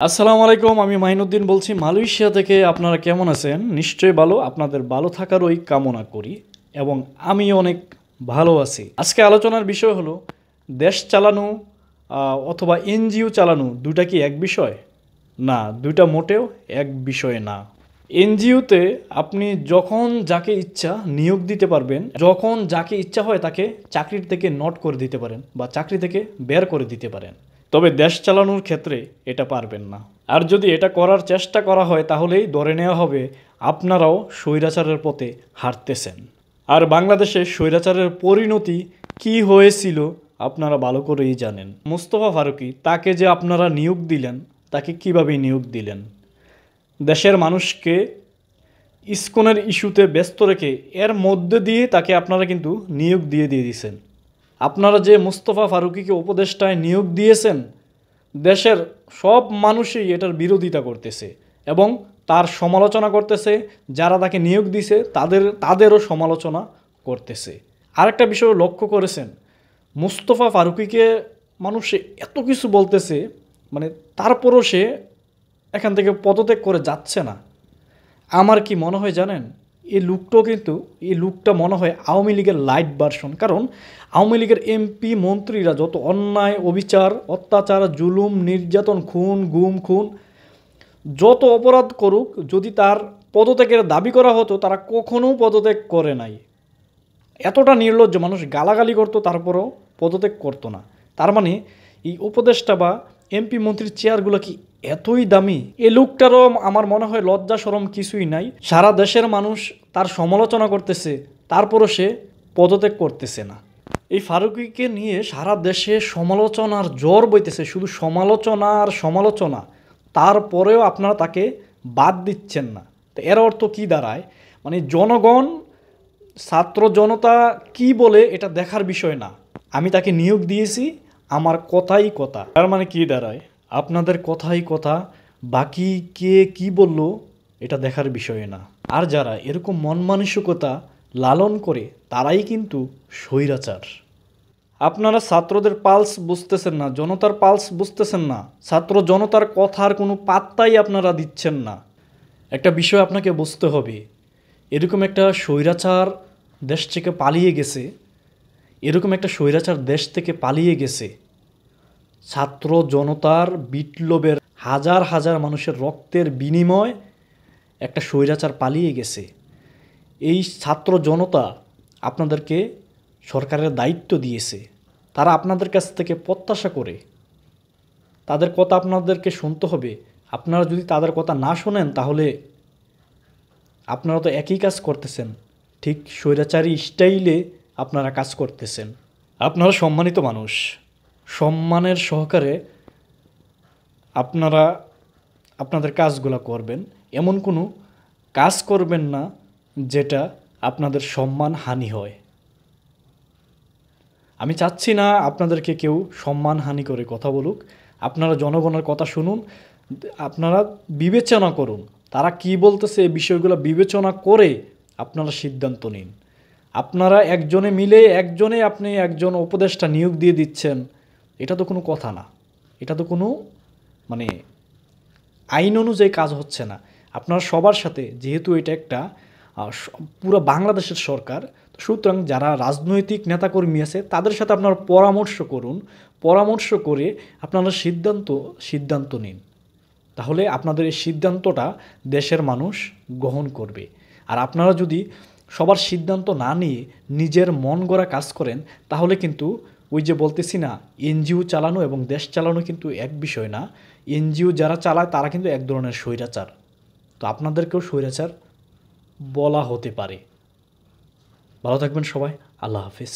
আসসালামু আলাইকুম, আমি মাইনুদ্দিন বলছি মালয়েশিয়া থেকে। আপনারা কেমন আছেন? নিশ্চয়ই ভালো। আপনাদের ভালো থাকারই কামনা করি এবং আমি অনেক ভালো আছি। আজকে আলোচনার বিষয় হলো দেশ চালানো অথবা এনজিও চালানো দুটা কি এক বিষয়? না, দুইটা মোটেও এক বিষয় না। এনজিওতে আপনি যখন যাকে ইচ্ছা নিয়োগ দিতে পারবেন, যখন যাকে ইচ্ছা হয় তাকে চাকরির থেকে নট করে দিতে পারেন বা চাকরি থেকে বের করে দিতে পারেন। তবে দেশ চালানোর ক্ষেত্রে এটা পারবেন না। আর যদি এটা করার চেষ্টা করা হয় তাহলেই ধরে নেওয়া হবে আপনারাও স্বৈরাচারের পথে হাঁটতেছেন। আর বাংলাদেশে স্বৈরাচারের পরিণতি কি হয়েছিল আপনারা ভালো করেই জানেন। মোস্তফা ফারুকী, তাকে যে আপনারা নিয়োগ দিলেন, তাকে কিভাবে নিয়োগ দিলেন? দেশের মানুষকে ইসকনের ইস্যুতে ব্যস্ত রেখে এর মধ্যে দিয়ে তাকে আপনারা কিন্তু নিয়োগ দিয়ে দিয়েছেন। আপনারা যে মোস্তফা ফারুকীকে উপদেষ্টায় নিয়োগ দিয়েছেন, দেশের সব মানুষই এটার বিরোধিতা করতেছে এবং তার সমালোচনা করতেছে। যারা তাকে নিয়োগ দিছে তাদেরও সমালোচনা করতেছে। আরেকটা বিষয় লক্ষ্য করেছেন, মোস্তফা ফারুকীকে মানুষ এত কিছু বলতেছে, মানে তারপরও সে এখান থেকে পদত্যাগ করে যাচ্ছে না। আমার কি মনে হয় জানেন, এই লুকটা মনে হয় আওয়ামী লীগের লাইট ভার্সন। কারণ আওয়ামী লীগের এমপি মন্ত্রীরা যত অন্যায়, অবিচার, অত্যাচার, জুলুম, নির্যাতন, খুন যত অপরাধ করুক, যদি তার পদত্যাগের দাবি করা হতো তারা কখনো পদত্যাগ করে নাই। এতটা নির্লজ্জ, মানুষ গালাগালি করতো তারপরেও পদত্যাগ করতো না। তার মানে এই উপদেষ্টা বা এমপি মন্ত্রীর চেয়ারগুলো কি এতই দামি? এই লোকটারও আমার মনে হয় লজ্জা শরম কিছুই নাই। সারা দেশের মানুষ তার সমালোচনা করতেছে, তারপরও সে পদত্যাগ করতেছে না। এই ফারুকীকে নিয়ে সারা দেশে সমালোচনার জ্বর বইতেছে, শুধু সমালোচনা আর সমালোচনা। তারপরেও আপনারা তাকে বাদ দিচ্ছেন না। তো এর অর্থ কী দাঁড়ায়? মানে জনগণ, ছাত্র জনতা কি বলে এটা দেখার বিষয় না। আমি তাকে নিয়োগ দিয়েছি, আমার কথাই কথা। তার মানে কি দাঁড়ায়? আপনাদের কথাই কথা, বাকি কে কি বলল এটা দেখার বিষয় না। আর যারা এরকম মন মানসিকতা লালন করে তারাই কিন্তু স্বৈরাচার। আপনারা ছাত্রদের পালস বুঝতেছেন না, জনতার পালস বুঝতেছেন না, ছাত্র জনতার কথার কোনো পাত্তাই আপনারা দিচ্ছেন না। একটা বিষয় আপনাকে বুঝতে হবে, এরকম একটা স্বৈরাচার দেশ থেকে পালিয়ে গেছে, ছাত্র জনতার বিপ্লবের হাজার হাজার মানুষের রক্তের বিনিময় একটা স্বৈরাচার পালিয়ে গেছে। এই ছাত্র জনতা আপনাদেরকে সরকারের দায়িত্ব দিয়েছে, তারা আপনাদের কাছ থেকে প্রত্যাশা করে, তাদের কথা আপনাদেরকে শুনতে হবে। আপনারা যদি তাদের কথা না শোনেন তাহলে আপনারা তো একই কাজ করতেছেন, ঠিক স্বৈরাচারী স্টাইলে আপনারা কাজ করতেছেন। আপনারা সম্মানিত মানুষ, সম্মানের সহকারে আপনারা আপনাদের কাজগুলো করবেন। এমন কোনো কাজ করবেন না যেটা আপনাদের সম্মান হানি হয়। আমি চাচ্ছি না আপনাদেরকে কেউ সম্মান হানি করে কথা বলুক। আপনারা জনগণের কথা শুনুন, আপনারা বিবেচনা করুন, তারা কি বলতেছে এই বিষয়গুলো বিবেচনা করে আপনারা সিদ্ধান্ত নিন। আপনারা আপনি একজন উপদেষ্টা নিয়োগ দিয়ে দিচ্ছেন, এটা তো কোনো কথা না। এটা তো কোনো মানে আইন অনুযায়ী কাজ হচ্ছে না। আপনারা সবার সাথে, যেহেতু এটা একটা পুরো বাংলাদেশের সরকার, সুতরাং যারা রাজনৈতিক নেতাকর্মী আছে তাদের সাথে আপনারা পরামর্শ করুন, পরামর্শ করে আপনারা সিদ্ধান্ত নিন। তাহলে আপনাদের এই সিদ্ধান্তটা দেশের মানুষ গ্রহণ করবে। আর আপনারা যদি সবার সিদ্ধান্ত না নিয়ে নিজের মন গড়া কাজ করেন তাহলে কিন্তু ওই যে বলতেছি না, এনজিও চালানো এবং দেশ চালানো কিন্তু এক বিষয় না। এনজিও যারা চালায় তারা কিন্তু এক ধরনের স্বৈরাচার। তো আপনাদেরকেও স্বৈরাচার বলা হতে পারে। ভালো থাকবেন সবাই। আল্লাহ হাফিজ।